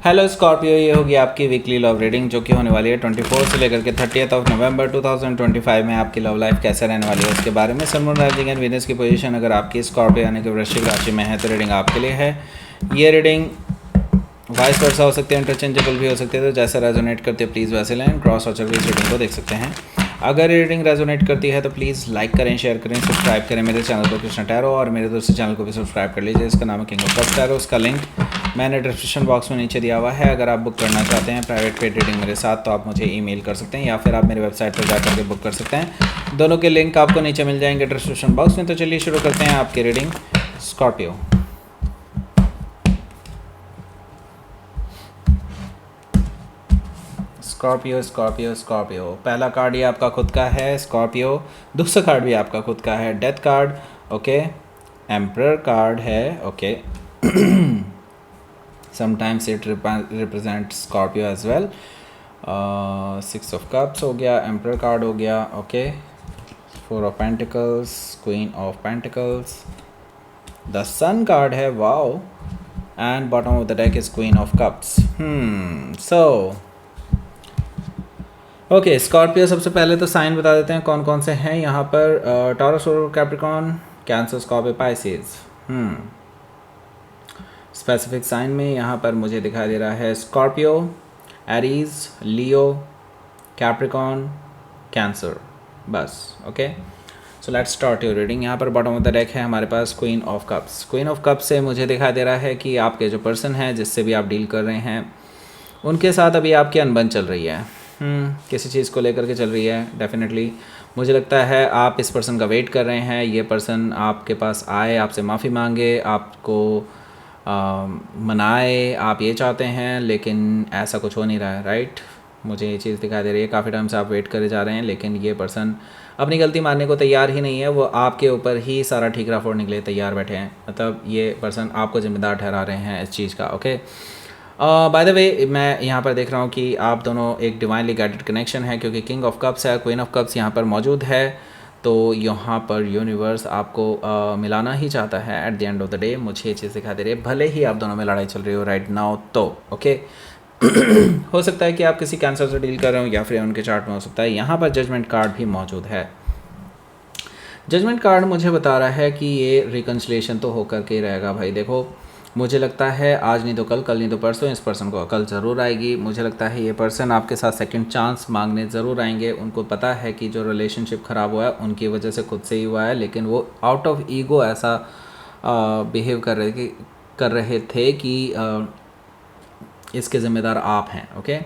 Hello Scorpio, ये होगी आपकी वीकली लव रीडिंग जो कि होने वाली है 24 से लेकर के 30 नवंबर 2025 में। आपकी लव लाइफ कैसे रहने वाली है उसके बारे में। Sun moon rising and Venus की पोजीशन अगर आपकी स्कॉर्पियो यानी कि वृश्चिक राशि में है तो रीडिंग आपके लिए है। ये रीडिंग वाइस वर्सा हो सकती है, इंटरचेंजेबल भी हो सकती है, तो जैसा रेजोनेट करती है प्लीज़ वैसे लें। क्रॉस और इस रीडिंग को देख सकते हैं। अगर ये रीडिंग रेजोनेट करती है तो प्लीज़ लाइक करें, शेयर करें, सब्सक्राइब करें मेरे चैनल को कृष्ण टैरो, और मेरे दूसरे चैनल को भी सब्सक्राइब कर लीजिए। इसका नाम है किंग ऑफ कप्स टैरो। उसका लिंक मैंने डिस्क्रिप्शन बॉक्स में नीचे दिया हुआ है। अगर आप बुक करना चाहते हैं प्राइवेट पेड रीडिंग मेरे साथ तो आप मुझे ईमेल कर सकते हैं या फिर आप मेरी वेबसाइट पर जाकर के बुक कर सकते हैं। दोनों के लिंक आपको नीचे मिल जाएंगे डिस्क्रिप्शन बॉक्स में। तो चलिए शुरू करते हैं आपकी reading. Scorpio, Scorpio Scorpio Scorpio. पहला कार्ड ये आपका खुद का है स्कॉर्पियो। दूसरा कार्ड भी आपका खुद का है, death card. Okay, emperor card है। Okay, sometimes it represent Scorpio as well. 6 of cups हो गया, एम्परर कार्ड हो गया। Okay, 4 of pentacles, queen of pentacles, the sun card है, wow, and bottom of the deck is queen of cups. So okay Scorpio, सबसे पहले तो sign बता देते हैं कौन कौन से हैं यहाँ पर। टॉरस और Capricorn, Cancer, Scorpio, Pisces. Specific sign में यहाँ पर मुझे दिखाई दे रहा है Scorpio, Aries, Leo, Capricorn, Cancer, बस। Okay, so let's start your reading. यहाँ पर बॉटम ऑफ द डेक है हमारे पास Queen of Cups. Queen of Cups से मुझे दिखाई दे रहा है कि आपके जो पर्सन हैं जिससे भी आप डील कर रहे हैं उनके साथ अभी आपकी अनबन चल रही है। किसी चीज़ को लेकर के चल रही है। डेफिनेटली मुझे लगता है आप इस पर्सन का वेट कर रहे हैं। ये पर्सन आपके पास आए, आपसे माफ़ी मांगे, आपको मनाए, आप ये चाहते हैं, लेकिन ऐसा कुछ हो नहीं रहा है। राइट, मुझे ये चीज़ दिखाई दे रही है। काफ़ी टाइम से आप वेट करे जा रहे हैं लेकिन ये पर्सन अपनी गलती मानने को तैयार ही नहीं है। वो आपके ऊपर ही सारा ठीकरा फोड़ने के लिए तैयार बैठे हैं। मतलब ये पर्सन आपको जिम्मेदार ठहरा रहे हैं इस चीज़ का। ओके, बाय द वे मैं यहाँ पर देख रहा हूँ कि आप दोनों एक डिवाइनली गाइडेड कनेक्शन है, क्योंकि किंग ऑफ कप्स है, क्वीन ऑफ कप्स यहाँ पर मौजूद है। तो यहाँ पर यूनिवर्स आपको मिलाना ही चाहता है at the end of the day. मुझे ये चीज़ दिखा दे रही है, भले ही आप दोनों में लड़ाई चल रही हो राइट नाउ। तो ओके हो सकता है कि आप किसी कैंसर से डील कर रहे हो या फिर उनके चार्ट में हो सकता है। यहाँ पर जजमेंट कार्ड भी मौजूद है। जजमेंट कार्ड मुझे बता रहा है कि ये रिकन्सिलेशन तो होकर के ही रहेगा। भाई देखो, मुझे लगता है आज नहीं तो कल, कल नहीं तो परसों इस पर्सन को अकल ज़रूर आएगी। मुझे लगता है ये पर्सन आपके साथ सेकंड चांस मांगने ज़रूर आएंगे। उनको पता है कि जो रिलेशनशिप ख़राब हुआ है उनकी वजह से खुद से ही हुआ है, लेकिन वो आउट ऑफ ईगो ऐसा बिहेव कर रहे थे कि इसके ज़िम्मेदार आप हैं। ओके,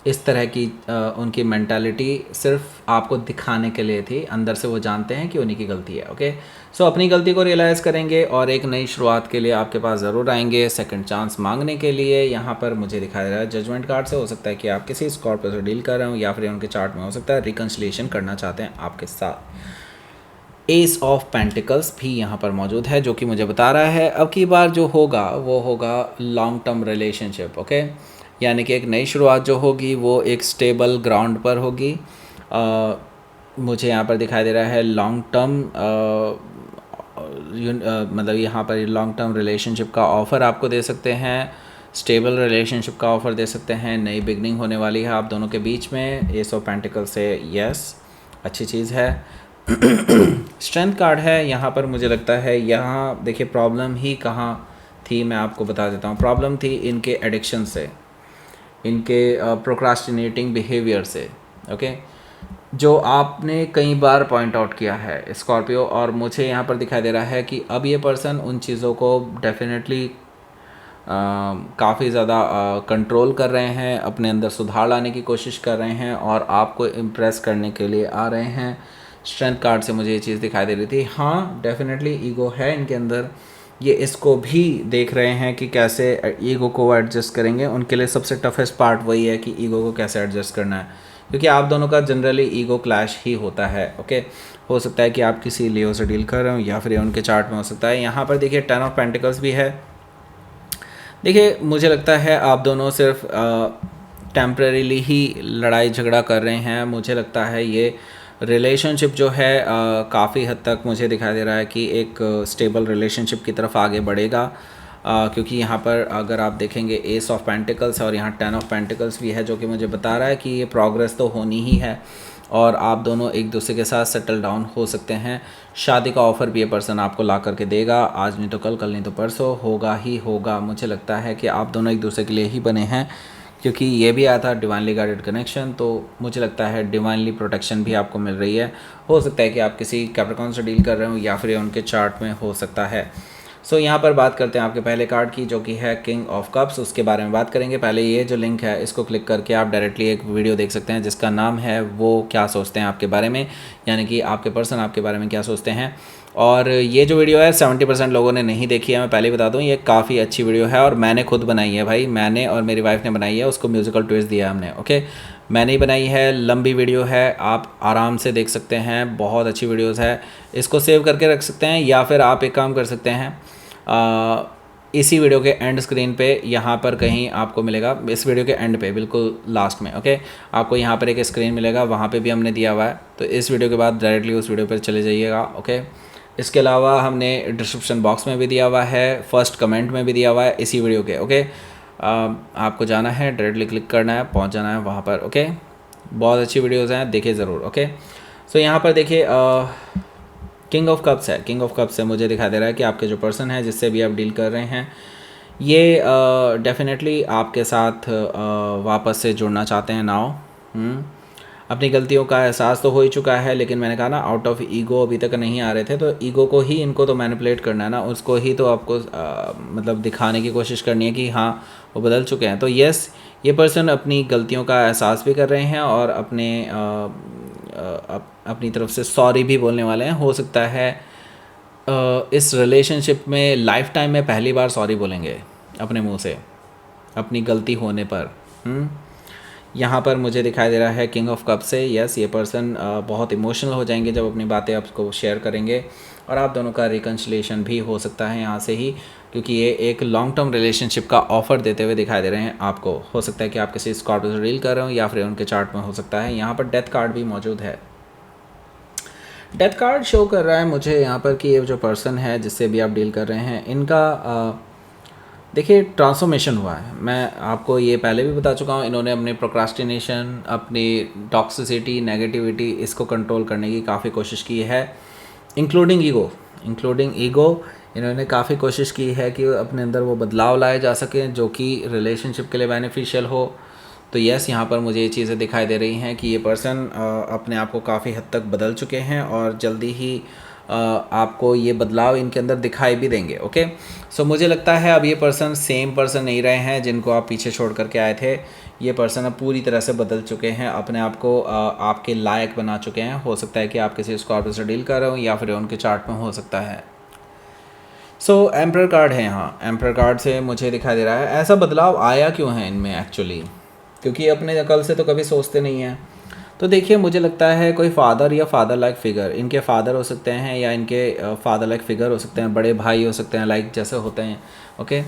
इस तरह की उनकी मेंटालिटी सिर्फ आपको दिखाने के लिए थी। अंदर से वो जानते हैं कि उन्हीं की गलती है। ओके, सो अपनी गलती को रियलाइज़ करेंगे और एक नई शुरुआत के लिए आपके पास ज़रूर आएंगे, सेकंड चांस मांगने के लिए। यहाँ पर मुझे दिखाई दे रहा है जजमेंट कार्ड से हो सकता है कि आप किसी स्कॉर्पियो से डील कर रहे हो या फिर उनके चार्ट में हो सकता है रिकन्सिलिएशन करना चाहते हैं आपके साथ। एस ऑफ पेंटिकल्स भी यहाँ पर मौजूद है जो कि मुझे बता रहा है अब की बार जो होगा वो होगा लॉन्ग टर्म रिलेशनशिप। ओके, यानी कि एक नई शुरुआत जो होगी वो एक स्टेबल ग्राउंड पर होगी। मुझे यहाँ पर दिखाई दे रहा है लॉन्ग टर्म मतलब यहाँ पर लॉन्ग टर्म रिलेशनशिप का ऑफ़र आपको दे सकते हैं, स्टेबल रिलेशनशिप का ऑफ़र दे सकते हैं। नई बिगनिंग होने वाली है आप दोनों के बीच में। एस ऑफ पेंटिकल से यस, अच्छी चीज़ है। स्ट्रेंथ कार्ड है यहाँ पर। मुझे लगता है यहाँ देखिए प्रॉब्लम ही कहाँ थी, मैं आपको बता देता हूँ। प्रॉब्लम थी इनके एडिक्शन से, इनके प्रोक्रास्टिनेटिंग बिहेवियर से। ओके, जो आपने कई बार पॉइंट आउट किया है स्कॉर्पियो, और मुझे यहाँ पर दिखाई दे रहा है कि अब ये पर्सन उन चीज़ों को डेफिनेटली काफ़ी ज़्यादा कंट्रोल कर रहे हैं, अपने अंदर सुधार लाने की कोशिश कर रहे हैं और आपको इम्प्रेस करने के लिए आ रहे हैं। स्ट्रेंथ कार्ड से मुझे ये चीज़ दिखाई दे रही थी। हाँ, डेफिनेटली ईगो है इनके अंदर। ये इसको भी देख रहे हैं कि कैसे ईगो को एडजस्ट करेंगे। उनके लिए सबसे टफेस्ट पार्ट वही है कि ईगो को कैसे एडजस्ट करना है, क्योंकि आप दोनों का जनरली ईगो क्लैश ही होता है। ओके, हो सकता है कि आप किसी लियो से डील कर रहे हो या फिर उनके चार्ट में हो सकता है। यहाँ पर देखिए 10 ऑफ पेंटिकल्स भी है। देखिए मुझे लगता है आप दोनों सिर्फ टेम्परेरीली ही लड़ाई झगड़ा कर रहे हैं। मुझे लगता है ये रिलेशनशिप जो है काफ़ी हद तक मुझे दिखाई दे रहा है कि एक स्टेबल रिलेशनशिप की तरफ आगे बढ़ेगा। क्योंकि यहाँ पर अगर आप देखेंगे एस ऑफ पेंटिकल्स और यहाँ 10 ऑफ पेंटिकल्स भी है, जो कि मुझे बता रहा है कि ये प्रोग्रेस तो होनी ही है और आप दोनों एक दूसरे के साथ सेटल डाउन हो सकते हैं। शादी का ऑफ़र भी ये पर्सन आपको ला करके देगा, आज नहीं तो कल, कल नहीं तो परसों, होगा ही होगा। मुझे लगता है कि आप दोनों एक दूसरे के लिए ही बने हैं, क्योंकि ये भी आया था डिवाइनली गाइडेड कनेक्शन, तो मुझे लगता है डिवाइनली प्रोटेक्शन भी आपको मिल रही है। हो सकता है कि आप किसी कैप्रिकॉर्न से डील कर रहे हो या फिर उनके चार्ट में हो सकता है। सो यहाँ पर बात करते हैं आपके पहले कार्ड की, जो कि है किंग ऑफ कप्स। उसके बारे में बात करेंगे। पहले ये जो लिंक है इसको क्लिक करके आप डायरेक्टली एक वीडियो देख सकते हैं जिसका नाम है वो क्या सोचते हैं आपके बारे में, यानी कि आपके पर्सन आपके बारे में क्या सोचते हैं। और ये जो वीडियो है 70% लोगों ने नहीं देखी है, मैं पहले ही बता दूं। ये काफ़ी अच्छी वीडियो है और मैंने खुद बनाई है भाई, मैंने और मेरी वाइफ ने बनाई है, उसको म्यूज़िकल ट्विस्ट दिया हमने। ओके, मैंने ही बनाई है, लंबी वीडियो है, आप आराम से देख सकते हैं, बहुत अच्छी वीडियोज़ है। इसको सेव करके रख सकते हैं या फिर आप एक काम कर सकते हैं, इसी वीडियो के एंड स्क्रीन पे यहाँ पर कहीं आपको मिलेगा, इस वीडियो के एंड पे बिल्कुल लास्ट में। ओके, आपको यहाँ पर एक स्क्रीन मिलेगा, वहाँ पे भी हमने दिया हुआ है, तो इस वीडियो के बाद डायरेक्टली उस वीडियो पर चले जाइएगा। ओके, इसके अलावा हमने डिस्क्रिप्शन बॉक्स में भी दिया हुआ है, फर्स्ट कमेंट में भी दिया हुआ है इसी वीडियो के। ओके, आपको जाना है, डायरेक्टली क्लिक करना है, पहुँच जाना है वहाँ पर। ओके, बहुत अच्छी वीडियोज़ हैं, देखिए ज़रूर। ओके, सो यहाँ पर देखिए किंग ऑफ कप्स है। किंग ऑफ कप्स से मुझे दिखाई दे रहा है कि आपके जो पर्सन है जिससे भी आप डील कर रहे हैं, ये डेफिनेटली आपके साथ वापस से जुड़ना चाहते हैं नाउ। अपनी गलतियों का एहसास तो हो ही चुका है, लेकिन मैंने कहा ना आउट ऑफ ईगो अभी तक नहीं आ रहे थे, तो ईगो को ही इनको तो मैनिपुलेट करना है ना, उसको ही तो आपको मतलब दिखाने की कोशिश करनी है कि हाँ वो बदल चुके हैं। तो यस, ये पर्सन अपनी गलतियों का एहसास भी कर रहे हैं और अपनी तरफ से सॉरी भी बोलने वाले हैं। हो सकता है इस रिलेशनशिप में लाइफ टाइम में पहली बार सॉरी बोलेंगे अपने मुंह से अपनी गलती होने पर। यहाँ पर मुझे दिखाई दे रहा है किंग ऑफ कप से। यस, ये पर्सन बहुत इमोशनल हो जाएंगे जब अपनी बातें आपको शेयर करेंगे और आप दोनों का रिकन्सिलेशन भी हो सकता है यहाँ से ही, क्योंकि ये एक लॉन्ग टर्म रिलेशनशिप का ऑफर देते हुए दिखाई दे रहे हैं आपको। हो सकता है कि आप किसी स्कॉर्पियो से डील कर रहे हो या फिर उनके चार्ट में हो सकता है। यहाँ पर डेथ कार्ड भी मौजूद है। डेथ कार्ड शो कर रहा है मुझे यहाँ पर कि ये जो पर्सन है जिससे भी आप डील कर रहे हैं, इनका देखिए ट्रांसफॉर्मेशन हुआ है। मैं आपको ये पहले भी बता चुका हूँ, इन्होंने अपने प्रोक्रास्टिनेशन, अपनी टॉक्सिसिटी, नेगेटिविटी, इसको कंट्रोल करने की काफ़ी कोशिश की है, इंक्लूडिंग ईगो। इन्होंने काफ़ी कोशिश की है कि अपने अंदर वो बदलाव लाए जा सकें जो कि रिलेशनशिप के लिए बेनिफिशियल हो। तो यस, यहाँ पर मुझे ये चीज़ें दिखाई दे रही हैं कि ये पर्सन अपने आप को काफ़ी हद तक बदल चुके हैं और जल्दी ही आपको ये बदलाव इनके अंदर दिखाई भी देंगे। ओके, सो मुझे लगता है अब ये पर्सन सेम पर्सन नहीं रहे हैं जिनको आप पीछे छोड़ करके आए थे। ये पर्सन अब पूरी तरह से बदल चुके हैं, अपने आप को आपके लायक बना चुके हैं। हो सकता है कि आप किसी स्कॉर्पियो से डील कर रहे हो या फिर उनके चार्ट में हो सकता है। सो एम्परर कार्ड है यहाँ। एम्परर कार्ड से मुझे दिखाई दे रहा है ऐसा बदलाव आया क्यों है इनमें एक्चुअली, क्योंकि अपने अकल से तो कभी सोचते नहीं हैं। तो देखिए, मुझे लगता है कोई फादर या फादर लाइक फिगर, इनके फादर हो सकते हैं या इनके फादर लाइक फिगर हो सकते हैं, बड़े भाई हो सकते हैं, लाइक जैसे होते हैं। ओके,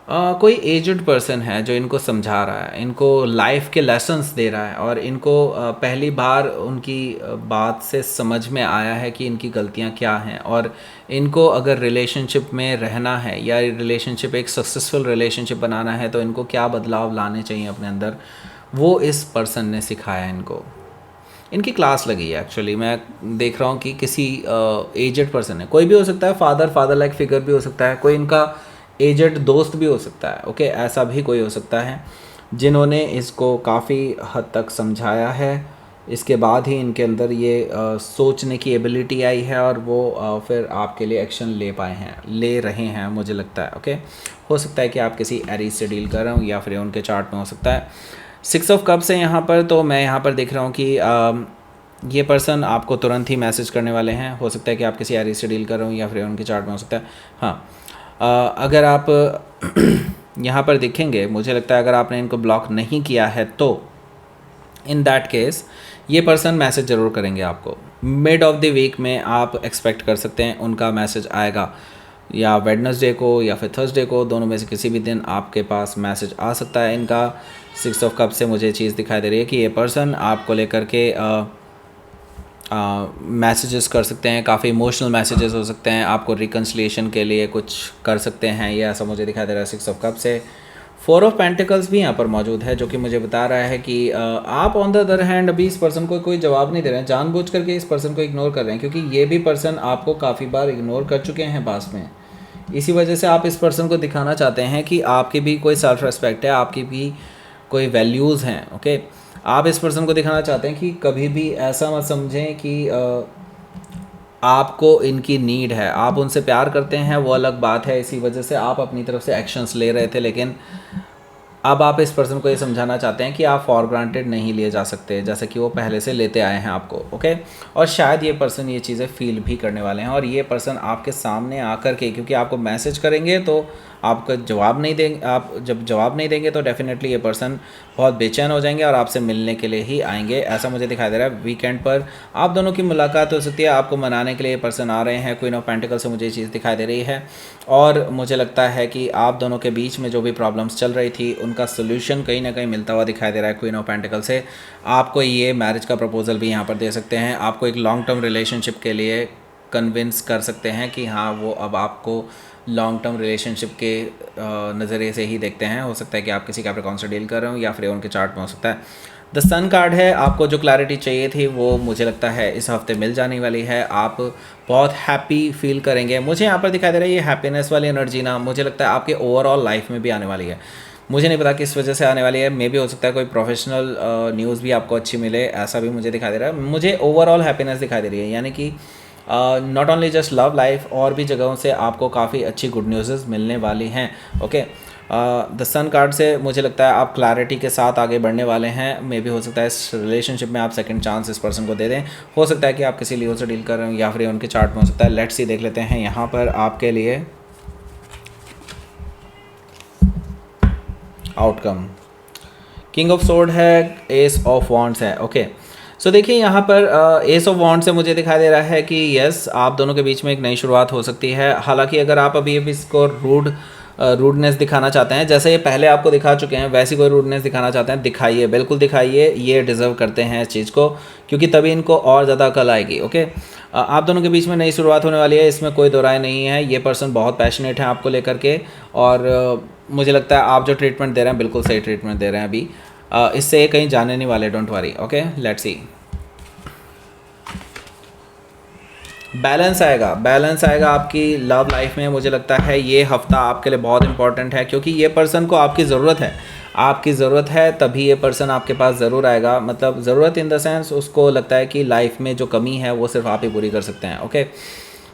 कोई एजड पर्सन है जो इनको समझा रहा है, इनको लाइफ के लेसन्स दे रहा है और इनको पहली बार उनकी बात से समझ में आया है कि इनकी गलतियां क्या हैं और इनको अगर रिलेशनशिप में रहना है या रिलेशनशिप एक सक्सेसफुल रिलेशनशिप बनाना है तो इनको क्या बदलाव लाने चाहिए अपने अंदर, वो इस पर्सन ने सिखाया इनको। इनकी क्लास लगी है एक्चुअली। मैं देख रहा हूँ कि किसी एजड पर्सन है, कोई भी हो सकता है, फादर लाइक फिगर भी हो सकता है, कोई इनका एजड दोस्त भी हो सकता है। ओके, ऐसा भी कोई हो सकता है जिन्होंने इसको काफ़ी हद तक समझाया है। इसके बाद ही इनके अंदर ये सोचने की एबिलिटी आई है और वो फिर आपके लिए एक्शन ले रहे हैं मुझे लगता है। ओके, हो सकता है कि आप किसी एरीज से डील कर रहे हो या फिर उनके चार्ट में हो सकता है। 6 ऑफ कप्स है यहाँ पर, तो मैं यहाँ पर देख रहा हूँ कि ये पर्सन आपको तुरंत ही मैसेज करने वाले हैं। हो सकता है कि आप किसी एरीज से डील कर रहे हो या फिर उनके चार्ट में हो सकता है। हाँ, अगर आप यहाँ पर देखेंगे, मुझे लगता है अगर आपने इनको ब्लॉक नहीं किया है तो इन दैट केस ये पर्सन मैसेज ज़रूर करेंगे आपको। मिड ऑफ द वीक में आप एक्सपेक्ट कर सकते हैं उनका मैसेज आएगा, या वेडनेसडे को या फिर थर्सडे को, दोनों में से किसी भी दिन आपके पास मैसेज आ सकता है इनका। 6 ऑफ कप से मुझे चीज़ दिखाई दे रही है कि ये पर्सन आपको लेकर के मैसेजेस कर सकते हैं, काफ़ी इमोशनल मैसेजेस हो सकते हैं, आपको रिकन्सिलिएशन के लिए कुछ कर सकते हैं, ये ऐसा मुझे दिखाई दे रहा है 6 ऑफ कप से। 4 ऑफ पेंटिकल्स भी यहाँ पर मौजूद है, जो कि मुझे बता रहा है कि आप ऑन द अदर हैंड अभी इस पर्सन को कोई जवाब नहीं दे रहे हैं, जानबूझ करके इस पर्सन को इग्नोर कर रहे हैं, क्योंकि ये भी पर्सन आपको काफ़ी बार इग्नोर कर चुके हैं पास्ट में। इसी वजह से आप इस पर्सन को दिखाना चाहते हैं कि आपकी भी कोई सेल्फ रिस्पेक्ट है, आपकी भी कोई वैल्यूज़ हैं। ओके, आप इस पर्सन को दिखाना चाहते हैं कि कभी भी ऐसा मत समझें कि आपको इनकी नीड है, आप उनसे प्यार करते हैं, वो अलग बात है। इसी वजह से आप अपनी तरफ से एक्शंस ले रहे थे, लेकिन अब आप इस पर्सन को ये समझाना चाहते हैं कि आप फॉर ग्रांटेड नहीं लिए जा सकते, जैसे कि वो पहले से लेते आए हैं आपको। ओके, और शायद ये पर्सन ये चीज़ें फील भी करने वाले हैं, और ये पर्सन आपके सामने आकर के, क्योंकि आपको मैसेज करेंगे तो आपका जवाब नहीं देंगे, आप जब जवाब नहीं देंगे तो डेफिनेटली ये पर्सन बहुत बेचैन हो जाएंगे और आपसे मिलने के लिए ही आएंगे, ऐसा मुझे दिखाई दे रहा है। वीकेंड पर आप दोनों की मुलाकात हो सकती है, आपको मनाने के लिए ये पर्सन आ रहे हैं। क्वीन ऑफ पेंटिकल से मुझे ये चीज़ दिखाई दे रही है, और मुझे लगता है कि आप दोनों के बीच में जो भी प्रॉब्लम्स चल रही थी उनका सोल्यूशन कहीं ना कहीं मिलता हुआ दिखाई दे रहा है। क्वीन ऑफ पेंटिकल से आपको ये मैरिज का प्रपोजल भी यहाँ पर दे सकते हैं, आपको एक लॉन्ग टर्म रिलेशनशिप के लिए कन्विंस कर सकते हैं कि हाँ, वो अब आपको लॉन्ग टर्म रिलेशनशिप के नज़रिए से ही देखते हैं। हो सकता है कि आप किसी कैप्रिकॉर्न से डील कर रहे हो, या फिर उनके चार्ट में हो सकता है। द सन कार्ड है, आपको जो क्लैरिटी चाहिए थी वो मुझे लगता है इस हफ्ते मिल जाने वाली है। आप बहुत हैप्पी फील करेंगे, मुझे यहाँ पर दिखाई दे रहा है। ये हैप्पीनेस वाली एनर्जी ना मुझे लगता है आपके ओवरऑल लाइफ में भी आने वाली है। मुझे नहीं पता किस वजह से आने वाली है, मे भी हो सकता है कोई प्रोफेशनल न्यूज़ भी आपको अच्छी मिले, ऐसा भी मुझे दिखाई दे रहा है। मुझे ओवरऑल हैप्पीनेस दिखाई दे रही है, यानी कि not only just love life, और भी जगहों से आपको काफ़ी अच्छी गुड न्यूज़ मिलने वाली हैं। ओके, द सन कार्ड से मुझे लगता है आप क्लैरिटी के साथ आगे बढ़ने वाले हैं। मे भी हो सकता है इस रिलेशनशिप में आप सेकंड चांस इस पर्सन को दे दें। हो सकता है कि आप किसी लियो से डील कर रहे हो, या फिर उनके चार्ट में हो सकता है। लेट्स सी, देख लेते हैं यहाँ पर आपके लिए आउटकम। किंग ऑफ सोर्ड है, एस ऑफ वॉन्ड्स है। ओके, सो देखिए यहाँ पर एस ऑफ वॉन्ड से मुझे दिखाई दे रहा है कि यस, आप दोनों के बीच में एक नई शुरुआत हो सकती है। हालांकि अगर आप अभी इसको रूडनेस दिखाना चाहते हैं, जैसे ये पहले आपको दिखा चुके हैं, वैसी कोई रूडनेस दिखाना चाहते हैं, दिखाइए, बिल्कुल दिखाइए। ये डिज़र्व करते हैं इस चीज़ को, क्योंकि तभी इनको और ज़्यादा अकल आएगी। ओके, आप दोनों के बीच में नई शुरुआत होने वाली है, इसमें कोई दो राय नहीं है। ये पर्सन बहुत पैशनेट है आपको लेकर के, और मुझे लगता है आप जो ट्रीटमेंट दे रहे हैं बिल्कुल सही ट्रीटमेंट दे रहे हैं अभी। इससे कहीं जाने नहीं वाले, don't worry. Okay, let's see. Balance आएगा आपकी लव लाइफ में। मुझे लगता है ये हफ्ता आपके लिए बहुत इंपॉर्टेंट है, क्योंकि ये पर्सन को आपकी ज़रूरत है, तभी ये पर्सन आपके पास ज़रूर आएगा। मतलब ज़रूरत इन द सेंस, उसको लगता है कि लाइफ में जो कमी है वो सिर्फ आप ही पूरी कर सकते हैं। Okay,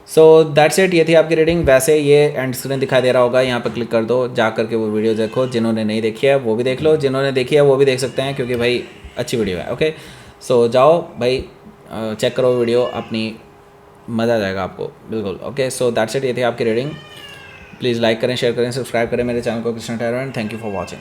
so that's it. ये थी आपकी रीडिंग। वैसे ये एंड स्क्रीन दिखाई दे रहा होगा, यहाँ पर क्लिक कर दो, जा करके वो वीडियो देखो। जिन्होंने नहीं देखी है वो भी देख लो, जिन्होंने देखी है वो भी देख सकते हैं, क्योंकि भाई अच्छी वीडियो है। ओके, सो जाओ भाई, चेक करो वीडियो अपनी, मज़ा आ जाएगा आपको बिल्कुल। Okay, so that's it. ये थी आपकी रीडिंग। प्लीज़ लाइक करें, शेयर करें, सब्सक्राइब करें मेरे चैनल को, Krishna tarot, and thank you for watching.